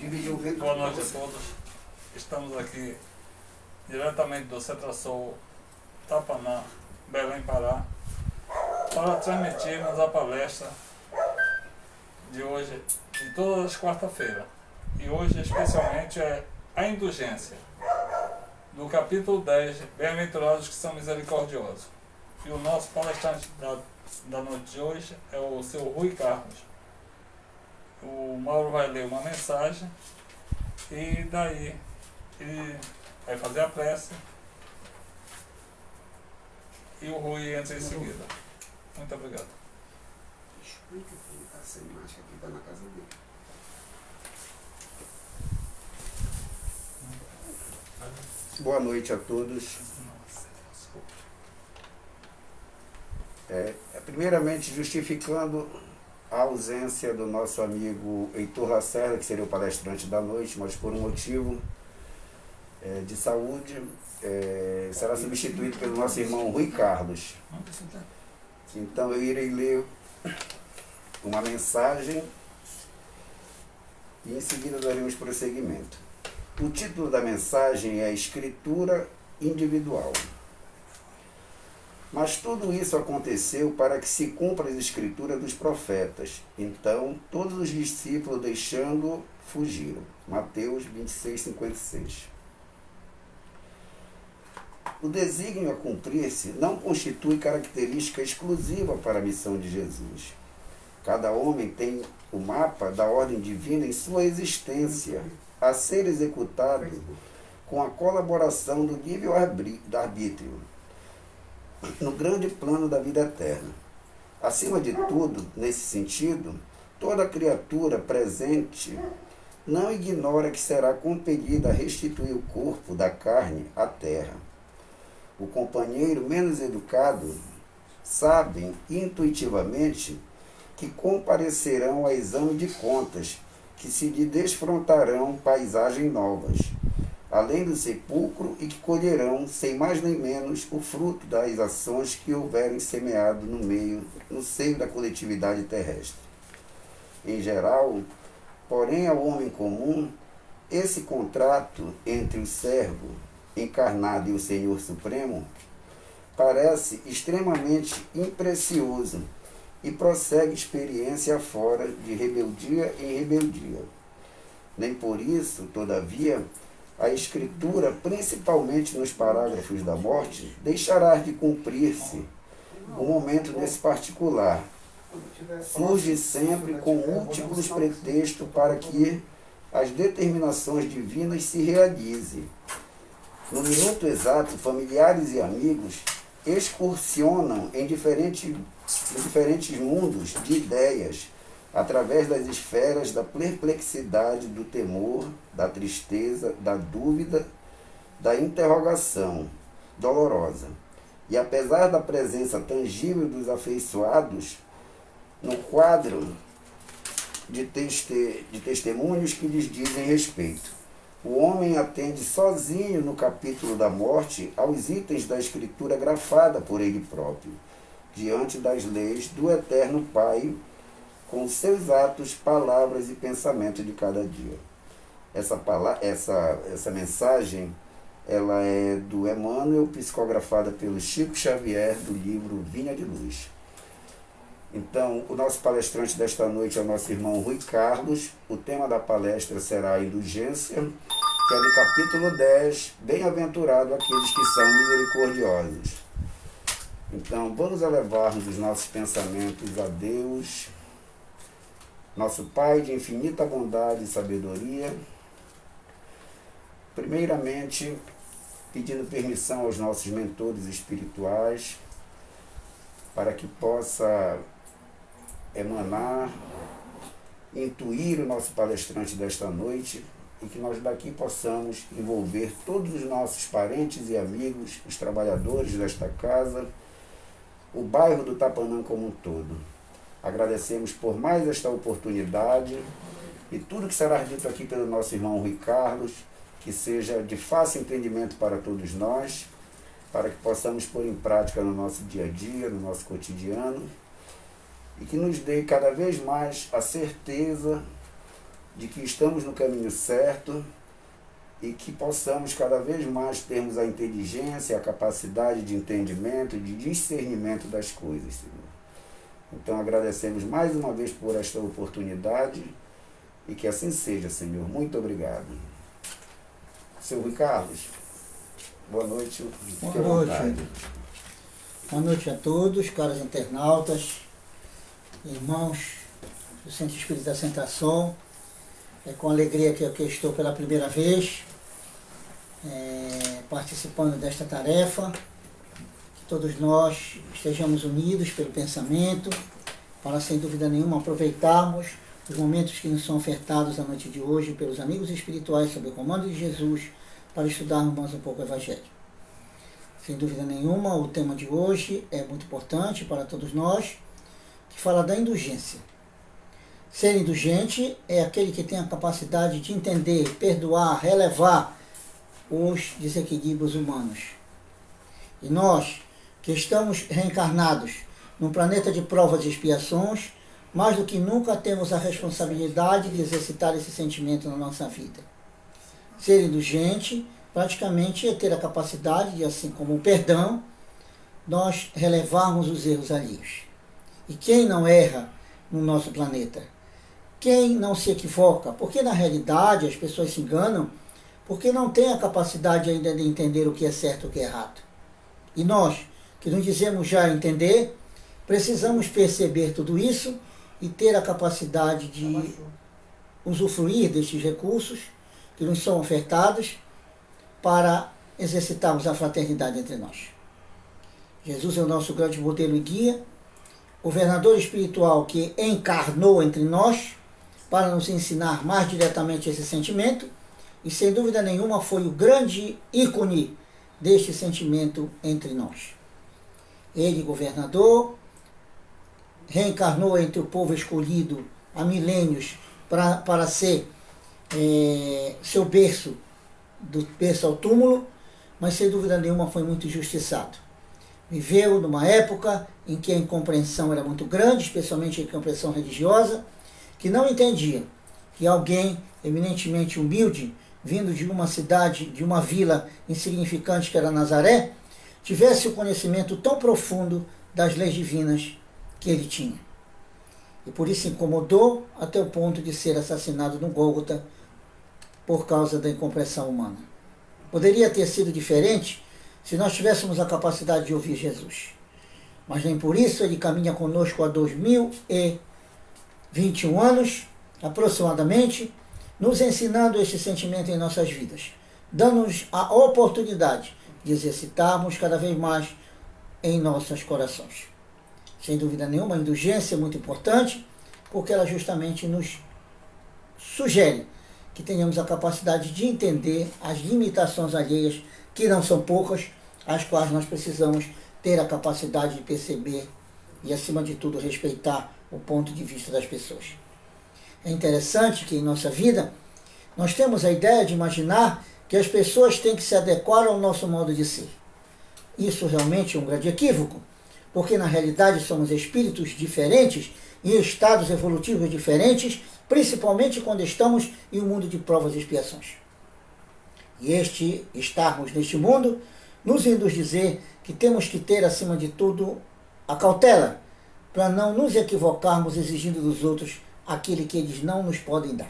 Boa noite a todos. Estamos aqui diretamente do Cetrasul Tapanã, Belém, Pará, para transmitirmos a palestra de hoje, de todas as quarta-feiras. E hoje especialmente é a indulgência, do capítulo 10, Bem-aventurados que são misericordiosos. E o nosso palestrante da noite de hoje é o seu Rui Carlos. O Mauro vai ler uma mensagem e daí ele vai fazer a prece e o Rui entra em seguida. Muito obrigado. Explica que ele está sem máscara, que está na casa dele. Boa noite a todos. Primeiramente, justificando a ausência do nosso amigo Heitor Lacerda, que seria o palestrante da noite, mas por um motivo de saúde, será substituído pelo nosso irmão Rui Carlos. Então eu irei ler uma mensagem e em seguida daremos prosseguimento. O título da mensagem é Escritura Individual. Mas tudo isso aconteceu para que se cumpra as escrituras dos profetas. Então, todos os discípulos deixando fugiram. Mateus 26, 56. O desígnio a cumprir-se não constitui característica exclusiva para a missão de Jesus. Cada homem tem o mapa da ordem divina em sua existência, a ser executado com a colaboração do livre-arbítrio, no grande plano da vida eterna. Acima de tudo, nesse sentido, toda criatura presente não ignora que será compelida a restituir o corpo da carne à terra. O companheiro menos educado sabe intuitivamente que comparecerão a exame de contas, que se lhe desfrontarão paisagens novas, além do sepulcro, e que colherão, sem mais nem menos, o fruto das ações que houverem semeado no seio da coletividade terrestre. Em geral, porém, ao homem comum, esse contrato entre o servo encarnado e o Senhor Supremo parece extremamente imprecioso e prossegue experiência fora de rebeldia em rebeldia. Nem por isso, todavia, a Escritura, principalmente nos parágrafos da morte, deixará de cumprir-se um momento nesse particular. Surge sempre com múltiplos pretextos para que as determinações divinas se realizem. No minuto exato, familiares e amigos excursionam em diferentes mundos de ideias, através das esferas da perplexidade, do temor, da tristeza, da dúvida, da interrogação dolorosa. E apesar da presença tangível dos afeiçoados, no quadro de testemunhos que lhes dizem respeito, o homem atende sozinho no capítulo da morte aos itens da escritura grafada por ele próprio, diante das leis do Eterno Pai, com seus atos, palavras e pensamentos de cada dia. Essa mensagem ela é do Emmanuel, psicografada pelo Chico Xavier, do livro Vinha de Luz. Então, o nosso palestrante desta noite é o nosso irmão Rui Carlos. O tema da palestra será a indulgência, que é do capítulo 10, Bem-aventurado aqueles que são misericordiosos. Então, vamos elevarmos os nossos pensamentos a Deus, nosso Pai de infinita bondade e sabedoria, primeiramente pedindo permissão aos nossos mentores espirituais para que possa emanar, intuir o nosso palestrante desta noite e que nós daqui possamos envolver todos os nossos parentes e amigos, os trabalhadores desta casa, o bairro do Tapanã como um todo. Agradecemos por mais esta oportunidade e tudo que será dito aqui pelo nosso irmão Rui Carlos, que seja de fácil entendimento para todos nós, para que possamos pôr em prática no nosso dia a dia, no nosso cotidiano, e que nos dê cada vez mais a certeza de que estamos no caminho certo e que possamos cada vez mais termos a inteligência, a capacidade de entendimento, de discernimento das coisas, Senhor. Então agradecemos mais uma vez por esta oportunidade e que assim seja, Senhor. Muito obrigado. Seu Rui Carlos, boa noite. Boa noite. Boa noite a todos, caros internautas, irmãos do Centro Espírita da Sentação. É com alegria que eu estou pela primeira vez participando desta tarefa. Que todos nós estejamos unidos pelo pensamento, para sem dúvida nenhuma aproveitarmos os momentos que nos são ofertados na noite de hoje pelos amigos espirituais sob o comando de Jesus, para estudarmos mais um pouco o Evangelho. Sem dúvida nenhuma, o tema de hoje é muito importante para todos nós, que fala da indulgência. Ser indulgente é aquele que tem a capacidade de entender, perdoar, relevar os desequilíbrios humanos. E nós, que estamos reencarnados num planeta de provas e expiações, mais do que nunca temos a responsabilidade de exercitar esse sentimento na nossa vida. Ser indulgente, praticamente, é ter a capacidade de, assim como o perdão, nós relevarmos os erros alheios. E quem não erra no nosso planeta? Quem não se equivoca? Porque na realidade as pessoas se enganam porque não têm a capacidade ainda de entender o que é certo e o que é errado. E nós, que nos dizemos já entender, precisamos perceber tudo isso e ter a capacidade de usufruir destes recursos que nos são ofertados para exercitarmos a fraternidade entre nós. Jesus é o nosso grande modelo e guia, governador espiritual que encarnou entre nós para nos ensinar mais diretamente esse sentimento e, sem dúvida nenhuma, foi o grande ícone deste sentimento entre nós. Ele, governador, reencarnou entre o povo escolhido há milênios para ser seu berço, do berço ao túmulo, mas sem dúvida nenhuma foi muito injustiçado. Viveu numa época em que a incompreensão era muito grande, especialmente a incompreensão religiosa, que não entendia que alguém eminentemente humilde, vindo de uma cidade, de uma vila insignificante que era Nazaré, tivesse o conhecimento tão profundo das leis divinas que ele tinha. E por isso incomodou até o ponto de ser assassinado no Gólgota por causa da incompreensão humana. Poderia ter sido diferente se nós tivéssemos a capacidade de ouvir Jesus. Mas nem por isso ele caminha conosco há 2021 anos, aproximadamente, nos ensinando este sentimento em nossas vidas, dando-nos a oportunidade de exercitarmos cada vez mais em nossos corações. Sem dúvida nenhuma, a indulgência é muito importante, porque ela justamente nos sugere que tenhamos a capacidade de entender as limitações alheias, que não são poucas, as quais nós precisamos ter a capacidade de perceber e, acima de tudo, respeitar o ponto de vista das pessoas. É interessante que em nossa vida nós temos a ideia de imaginar que as pessoas têm que se adequar ao nosso modo de ser. Isso realmente é um grande equívoco, porque na realidade somos espíritos diferentes em estados evolutivos diferentes, principalmente quando estamos em um mundo de provas e expiações. E estarmos neste mundo nos induz dizer que temos que ter, acima de tudo, a cautela para não nos equivocarmos exigindo dos outros aquilo que eles não nos podem dar.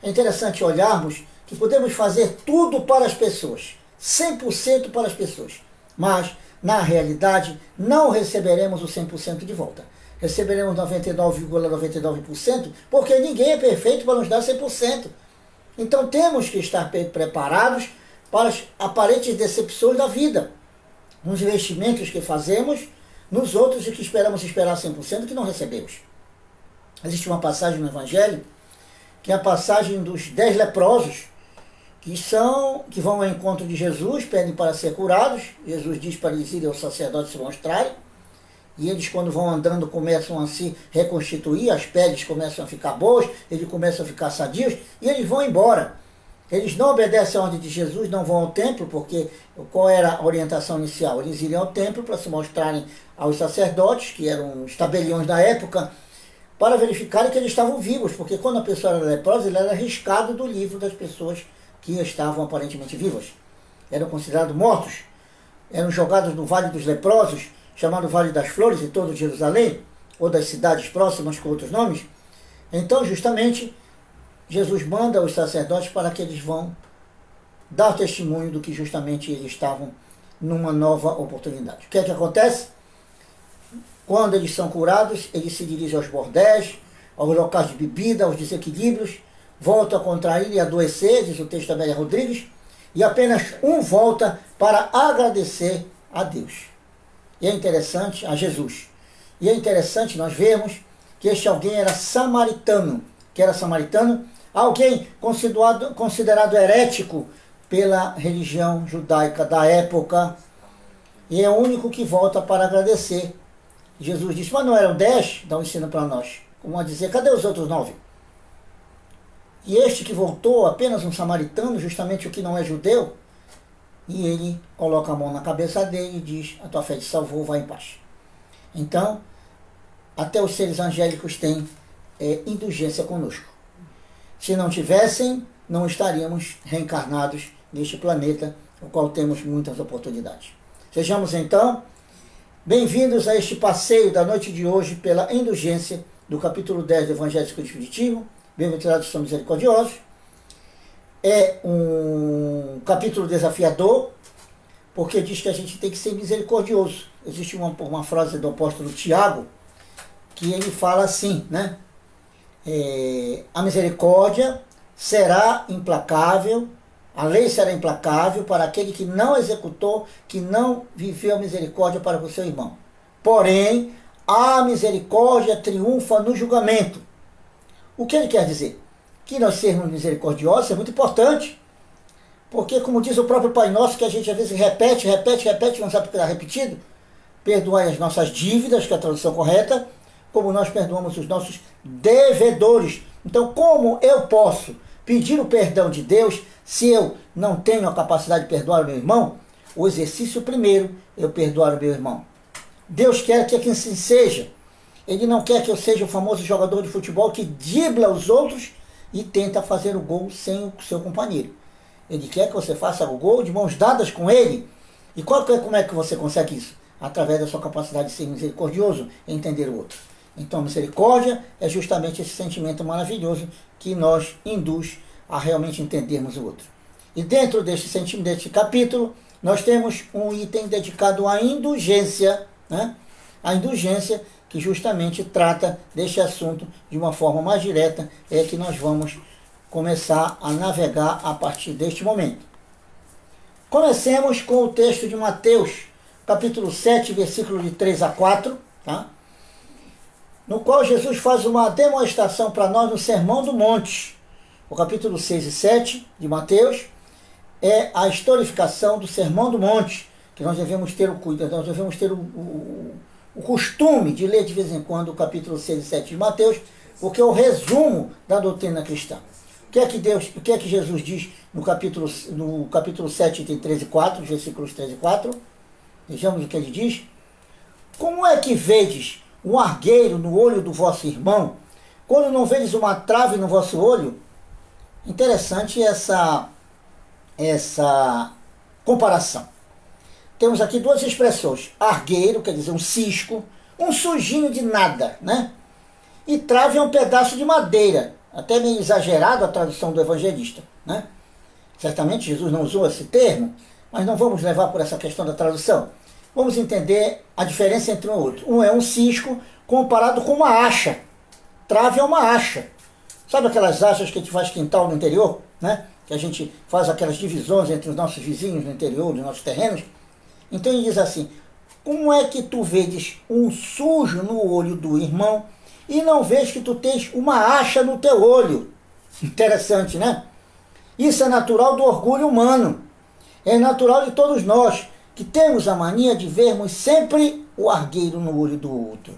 É interessante olharmos que podemos fazer tudo para as pessoas, 100% para as pessoas, mas, na realidade, não receberemos o 100% de volta. Receberemos 99,99%, porque ninguém é perfeito para nos dar 100%. Então temos que estar preparados para as aparentes decepções da vida, nos investimentos que fazemos, nos outros e que esperar 100% que não recebemos. Existe uma passagem no Evangelho, que é a passagem dos 10 leprosos, que vão ao encontro de Jesus, pedem para ser curados. Jesus diz para eles irem ao sacerdote se mostrarem, e eles, quando vão andando, começam a se reconstituir, as peles começam a ficar boas, eles começam a ficar sadios, e eles vão embora. Eles não obedecem à ordem de Jesus, não vão ao templo, porque qual era a orientação inicial? Eles iriam ao templo para se mostrarem aos sacerdotes, que eram os tabeliões da época, para verificarem que eles estavam vivos, porque quando a pessoa era leprosa, ele era riscado do livro das pessoas que estavam aparentemente vivas. Eram considerados mortos, eram jogados no Vale dos Leprosos, chamado Vale das Flores, em todo Jerusalém, ou das cidades próximas com outros nomes. Então, justamente, Jesus manda os sacerdotes para que eles vão dar testemunho do que justamente eles estavam numa nova oportunidade. O que é que acontece? Quando eles são curados, eles se dirigem aos bordéis, aos locais de bebida, aos desequilíbrios, voltam a contrair e adoecer, diz o texto da Amélia Rodrigues, e apenas um volta para agradecer a Deus. E é interessante, a Jesus. E é interessante nós vermos que este alguém era samaritano. Que era samaritano? Alguém considerado herético pela religião judaica da época. E é o único que volta para agradecer. Jesus disse, mas não eram 10? Dá um ensino para nós. Como a dizer, cadê os outros 9? E este que voltou, apenas um samaritano, justamente o que não é judeu, e ele coloca a mão na cabeça dele e diz, a tua fé te salvou, vai em paz. Então, até os seres angélicos têm indulgência conosco. Se não tivessem, não estaríamos reencarnados neste planeta, no qual temos muitas oportunidades. Sejamos então bem-vindos a este passeio da noite de hoje pela indulgência do capítulo 10 do Evangelho segundo o Espiritismo. Bem-aventurados são misericordiosos. É um capítulo desafiador, porque diz que a gente tem que ser misericordioso. Existe uma frase do apóstolo Tiago, que ele fala assim, né? A misericórdia será implacável, a lei será implacável para aquele que não executou, que não viveu a misericórdia para com o seu irmão. Porém, a misericórdia triunfa no julgamento. O que ele quer dizer? Que nós sermos misericordiosos é muito importante. Porque, como diz o próprio Pai Nosso, que a gente às vezes repete, não sabe porque está repetido. Perdoai as nossas dívidas, que é a tradução correta, como nós perdoamos os nossos devedores. Então, como eu posso pedir o perdão de Deus se eu não tenho a capacidade de perdoar o meu irmão? O exercício primeiro, eu perdoar o meu irmão. Deus quer que assim seja. Ele não quer que eu seja o famoso jogador de futebol que dribla os outros e tenta fazer o gol sem o seu companheiro. Ele quer que você faça o gol de mãos dadas com ele. E como é que você consegue isso? Através da sua capacidade de ser misericordioso e entender o outro. Então, a misericórdia é justamente esse sentimento maravilhoso que nos induz a realmente entendermos o outro. E dentro deste sentimento, deste capítulo, nós temos um item dedicado à indulgência, né? A indulgência que justamente trata deste assunto de uma forma mais direta, é que nós vamos começar a navegar a partir deste momento. Comecemos com o texto de Mateus, capítulo 7, versículo de 3 a 4, tá? No qual Jesus faz uma demonstração para nós no Sermão do Monte. O capítulo 6 e 7 de Mateus é a historificação do Sermão do Monte, que nós devemos ter o cuidado, nós devemos ter o costume de ler de vez em quando o capítulo 6 e 7 de Mateus, porque é o resumo da doutrina cristã. O que é que Jesus diz no capítulo 7, tem 3 e 4, os versículos 3 e 4? Vejamos o que ele diz. Como é que vedes um argueiro no olho do vosso irmão, quando não vedes uma trave no vosso olho? Interessante essa comparação. Temos aqui duas expressões. Argueiro, quer dizer um cisco, um sujinho de nada, né? E trave é um pedaço de madeira, até meio exagerado a tradução do evangelista, né? Certamente Jesus não usou esse termo, mas não vamos levar por essa questão da tradução. Vamos entender a diferença entre um e outro. Um é um cisco comparado com uma acha. Trave é uma acha. Sabe aquelas achas que a gente faz quintal no interior, né? Que a gente faz aquelas divisões entre os nossos vizinhos no interior, dos nossos terrenos. Então ele diz assim, como é que tu vedes um sujo no olho do irmão e não vês que tu tens uma acha no teu olho? Interessante, né? Isso é natural do orgulho humano. É natural de todos nós, que temos a mania de vermos sempre o argueiro no olho do outro.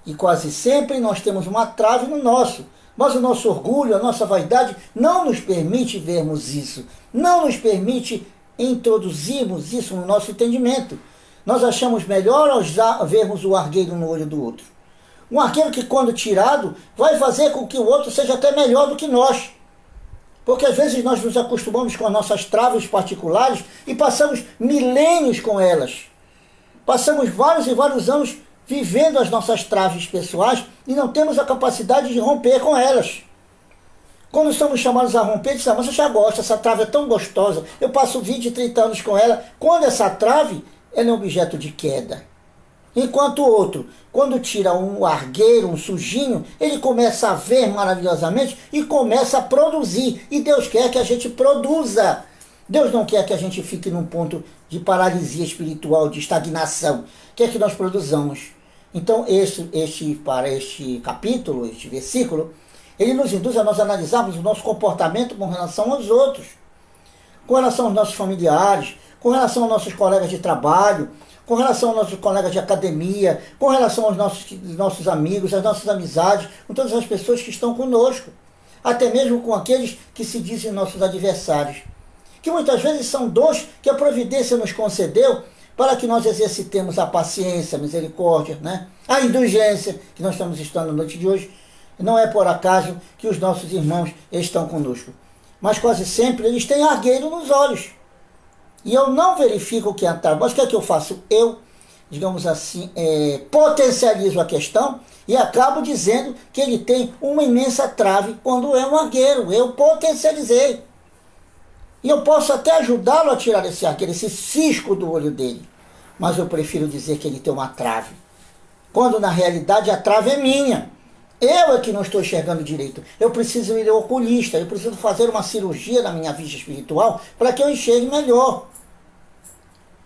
E quase sempre nós temos uma trave no nosso. Mas o nosso orgulho, a nossa vaidade não nos permite vermos isso. Não nos permite introduzirmos isso no nosso entendimento. Nós achamos melhor vermos o argueiro no olho do outro. Um arqueiro que, quando tirado, vai fazer com que o outro seja até melhor do que nós. Porque às vezes nós nos acostumamos com as nossas traves particulares e passamos milênios com elas. Passamos vários e vários anos vivendo as nossas traves pessoais e não temos a capacidade de romper com elas. Quando somos chamados a romper, dizemos, mas eu já gosto, essa trave é tão gostosa, eu passo 20, 30 anos com ela. Quando essa trave, ela é objeto de queda. Enquanto o outro, quando tira um argueiro, um sujinho, ele começa a ver maravilhosamente e começa a produzir. E Deus quer que a gente produza. Deus não quer que a gente fique num ponto de paralisia espiritual, de estagnação. Quer que nós produzamos. Então, para este capítulo, este versículo, ele nos induz a nós analisarmos o nosso comportamento com relação aos outros, com relação aos nossos familiares, com relação aos nossos colegas de trabalho, com relação aos nossos colegas de academia, com relação aos nossos amigos, às nossas amizades, com todas as pessoas que estão conosco, até mesmo com aqueles que se dizem nossos adversários, que muitas vezes são dons que a providência nos concedeu para que nós exercitemos a paciência, a misericórdia, né? A indulgência que nós estamos estudando na noite de hoje. Não é por acaso que os nossos irmãos estão conosco, mas quase sempre eles têm argueiro nos olhos. E eu não verifico o que é a trave. Mas o que é que eu faço? Eu, digamos assim, potencializo a questão e acabo dizendo que ele tem uma imensa trave quando é um argueiro. Eu potencializei. E eu posso até ajudá-lo a tirar esse argueiro, esse cisco do olho dele. Mas eu prefiro dizer que ele tem uma trave. Quando na realidade a trave é minha. Eu é que não estou enxergando direito. Eu preciso ir ao oculista. Eu preciso fazer uma cirurgia na minha vista espiritual para que eu enxergue melhor.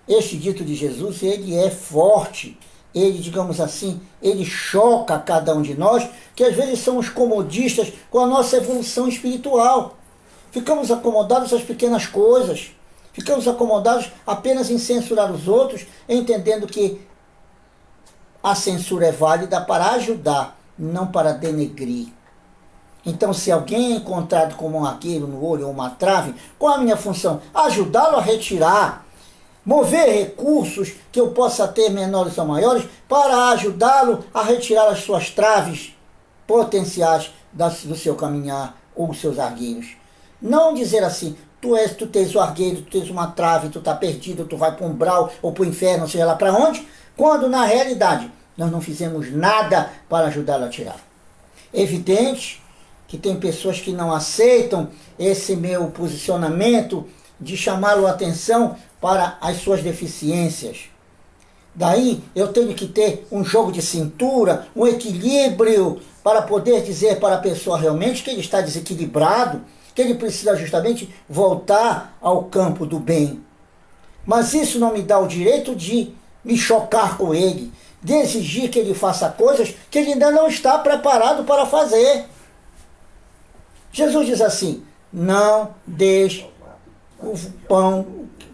Este dito de Jesus, ele é forte, ele, digamos assim, ele choca cada um de nós, que às vezes somos comodistas com a nossa evolução espiritual. Ficamos acomodados às pequenas coisas, ficamos acomodados apenas em censurar os outros, entendendo que a censura é válida para ajudar, não para denegrir. Então, se alguém é encontrado com um argueiro no olho ou uma trave, qual a minha função? Ajudá-lo a retirar. Mover recursos que eu possa ter, menores ou maiores, para ajudá-lo a retirar as suas traves potenciais do seu caminhar ou os seus argueiros. Não dizer assim, tu tens o argueiro, tu tens uma trave, tu está perdido, tu vai para um umbral ou para o inferno, seja lá para onde, quando na realidade nós não fizemos nada para ajudá-lo a tirar. É evidente que tem pessoas que não aceitam esse meu posicionamento de chamá-lo a atenção para as suas deficiências. Daí eu tenho que ter um jogo de cintura, um equilíbrio, para poder dizer para a pessoa realmente que ele está desequilibrado, que ele precisa justamente voltar ao campo do bem. Mas isso não me dá o direito de me chocar com ele, de exigir que ele faça coisas que ele ainda não está preparado para fazer. Jesus diz assim, não deixe o pão,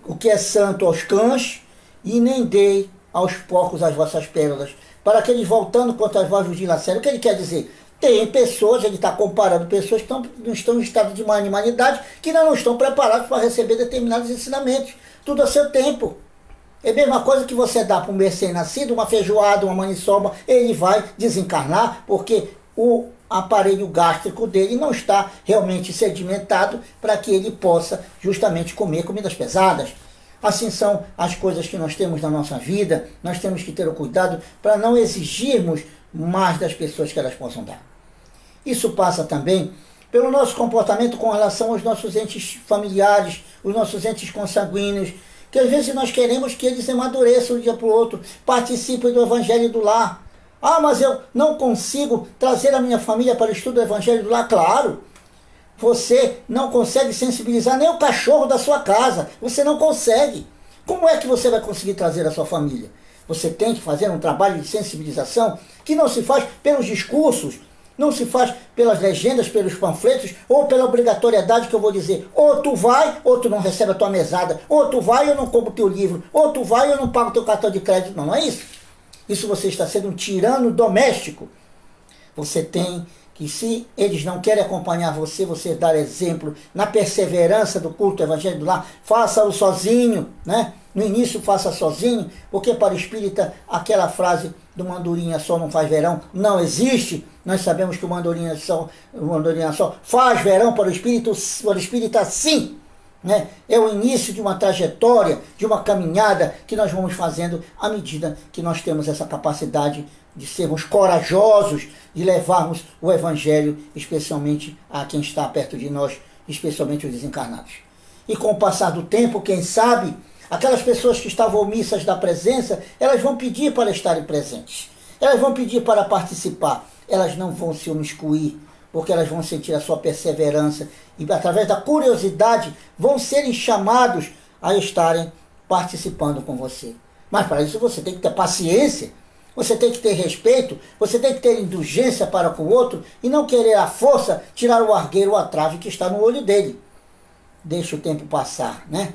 o que é santo aos cães, e nem dei aos porcos as vossas pérolas, para que eles, voltando contra as vós, vos dilacerem. O que ele quer dizer? Tem pessoas, ele está comparando pessoas que não estão em estado de animalidade, que ainda não estão preparados para receber determinados ensinamentos. Tudo a seu tempo. É a mesma coisa que você dá para um recém-nascido, uma feijoada, uma maniçoba, ele vai desencarnar, porque o aparelho gástrico dele não está realmente sedimentado para que ele possa justamente comer comidas pesadas. Assim são as coisas que nós temos na nossa vida. Nós temos que ter o cuidado para não exigirmos mais das pessoas que elas possam dar. Isso passa também pelo nosso comportamento com relação aos nossos entes familiares, os nossos entes consanguíneos, que às vezes nós queremos que eles amadureçam de um dia para o outro, participem do evangelho do lar. Ah, mas eu não consigo trazer a minha família para o estudo do evangelho do lar. Claro, você não consegue sensibilizar nem o cachorro da sua casa. Você não consegue. Como é que você vai conseguir trazer a sua família? Você tem que fazer um trabalho de sensibilização que não se faz pelos discursos, não se faz pelas legendas, pelos panfletos, ou pela obrigatoriedade que eu vou dizer, ou tu vai, ou tu não recebe a tua mesada, ou tu vai, ou eu não compro o teu livro, ou tu vai, ou eu não pago o teu cartão de crédito. Não, não é isso. Isso você está sendo um tirano doméstico. Você tem que, se eles não querem acompanhar você, você dar exemplo na perseverança do culto do evangelho do lar, faça-o sozinho, né? No início faça sozinho, porque para o espírita aquela frase do mandorinha só não faz verão não existe. Nós sabemos que o mandorinha só faz verão para o espírita sim. Né? É o início de uma trajetória, de uma caminhada que nós vamos fazendo à medida que nós temos essa capacidade de sermos corajosos, de levarmos o Evangelho, especialmente a quem está perto de nós, especialmente os desencarnados. E com o passar do tempo, quem sabe, aquelas pessoas que estavam omissas da presença, elas vão pedir para estarem presentes. Elas vão pedir para participar. Elas não vão se omiscuir, porque elas vão sentir a sua perseverança e, através da curiosidade, vão serem chamados a estarem participando com você. Mas para isso você tem que ter paciência, você tem que ter respeito, você tem que ter indulgência para com o outro e não querer à força tirar o argueiro ou a trave que está no olho dele. Deixa o tempo passar, né?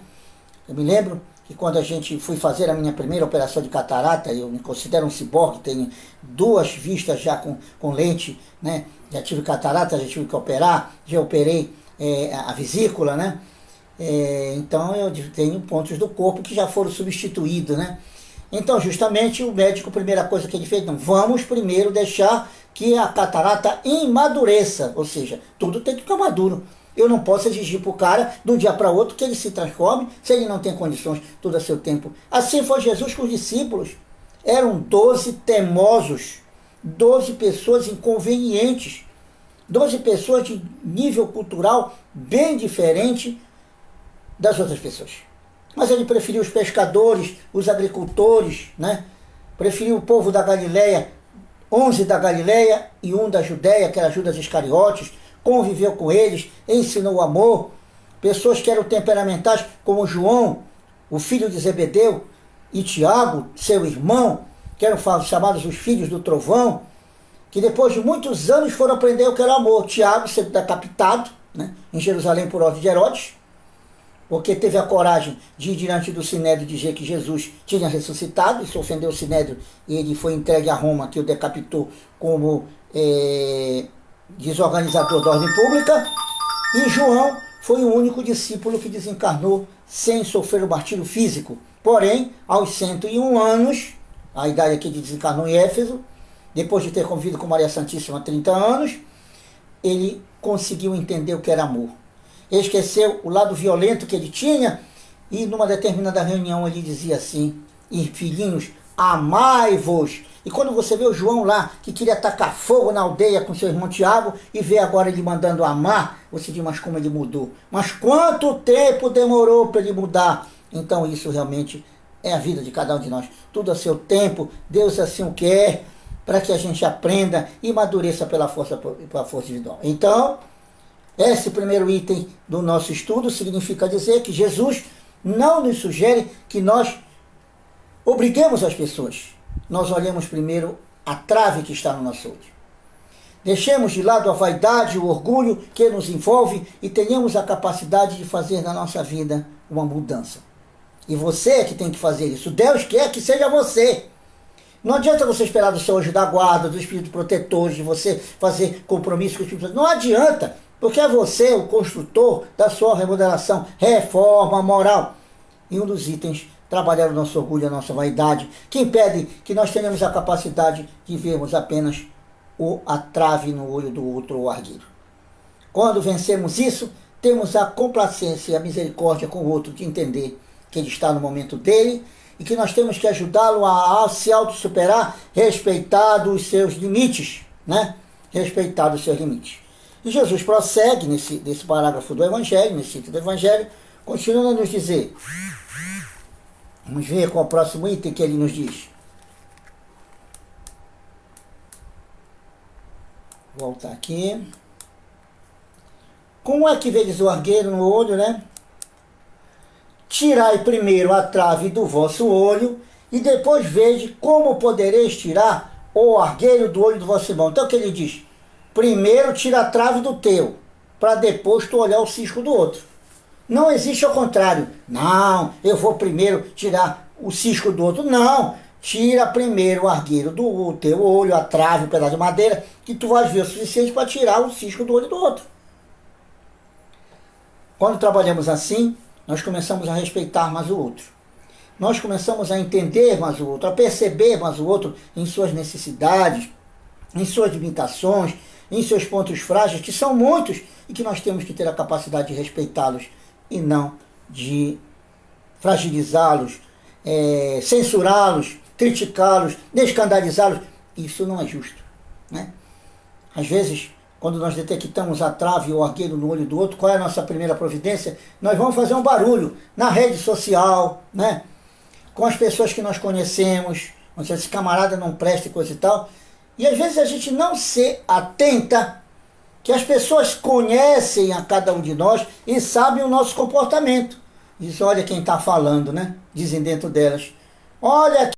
Eu me lembro que quando a gente fui fazer a minha primeira operação de catarata, eu me considero um ciborgue, tenho 2 vistas já com lente, né? Já tive catarata, já tive que operar, já operei a vesícula, né? Então eu tenho pontos do corpo que já foram substituídos, né? Então justamente o médico, a primeira coisa que ele fez, não, vamos primeiro deixar que a catarata amadureça, ou seja, tudo tem que ficar maduro. Eu não posso exigir para o cara, de um dia para outro, que ele se transforme, se ele não tem condições, tudo a seu tempo. Assim foi Jesus com os discípulos. Eram 12 teimosos, 12 pessoas inconvenientes, 12 pessoas de nível cultural bem diferente das outras pessoas. Mas ele preferiu os pescadores, os agricultores, né? Preferiu o povo da Galileia, 11 da Galileia e 1 da Judéia, que era Judas Iscariotes, conviveu com eles, ensinou o amor. Pessoas que eram temperamentais, como João, o filho de Zebedeu, e Tiago, seu irmão, que eram chamados os filhos do trovão, que depois de muitos anos foram aprender o que era amor. Tiago sendo decapitado, né, em Jerusalém por ordem de Herodes, porque teve a coragem de ir diante do Sinédrio dizer que Jesus tinha ressuscitado, isso ofendeu o Sinédrio, e ele foi entregue a Roma, que o decapitou como desorganizador da ordem pública. E João foi o único discípulo que desencarnou sem sofrer o martírio físico. Porém, aos 101 anos, a idade que ele desencarnou em Éfeso, depois de ter convivido com Maria Santíssima há 30 anos, ele conseguiu entender o que era amor. Ele esqueceu o lado violento que ele tinha e numa determinada reunião ele dizia assim: e filhinhos, amai-vos. E quando você vê o João lá, que queria tacar fogo na aldeia com seu irmão Tiago, e vê agora ele mandando amar, você diz, mas como ele mudou? Mas quanto tempo demorou para ele mudar? Então isso realmente é a vida de cada um de nós. Tudo a seu tempo, Deus assim o quer, para que a gente aprenda e madureça pela força individual. Então, esse primeiro item do nosso estudo significa dizer que Jesus não nos sugere que nós obriguemos as pessoas. Nós olhemos primeiro a trave que está no nosso olho. Deixemos de lado a vaidade, o orgulho que nos envolve e tenhamos a capacidade de fazer na nossa vida uma mudança. E você é que tem que fazer isso. Deus quer que seja você. Não adianta você esperar do seu anjo da guarda, do Espírito protetor, de você fazer compromisso com o Espírito. Não adianta, porque é você o construtor da sua remodelação, reforma moral. E um dos itens, trabalhar o nosso orgulho, a nossa vaidade, que impede que nós tenhamos a capacidade de vermos apenas a trave no olho do outro, o argueiro. Quando vencemos isso, temos a complacência e a misericórdia com o outro de entender que ele está no momento dele e que nós temos que ajudá-lo a se auto-superar, respeitado os seus limites, né? Respeitado os seus limites. E Jesus prossegue nesse parágrafo do Evangelho, nesse item do Evangelho, continuando a nos dizer. Vamos ver qual é o próximo item que ele nos diz. Vou voltar aqui. Como é que vedes o argueiro no olho, né? Tirai primeiro a trave do vosso olho, e depois vede como podereis tirar o argueiro do olho do vosso irmão. Então o que ele diz? Primeiro tira a trave do teu, para depois tu olhar o cisco do outro. Não existe ao contrário. Não, eu vou primeiro tirar o cisco do outro. Não, tira primeiro o argueiro do teu olho, a trave, o pedaço de madeira, que tu vais ver o suficiente para tirar o cisco do olho do outro. Quando trabalhamos assim, nós começamos a respeitar mais o outro. nós começamos a entender mais o outro, a perceber mais o outro em suas necessidades, em suas limitações, em seus pontos frágeis, que são muitos e que nós temos que ter a capacidade de respeitá-los e não de fragilizá-los, censurá-los, criticá-los, escandalizá-los. Isso não é justo, né? Às vezes, quando nós detectamos a trave ou o argueiro no olho do outro, qual é a nossa primeira providência? Nós vamos fazer um barulho na rede social, né? Com as pessoas que nós conhecemos, onde esse camarada não presta e coisa e tal. E às vezes a gente não se atenta que as pessoas conhecem a cada um de nós e sabem o nosso comportamento. Diz, olha quem está falando, né? Dizem dentro delas. Olha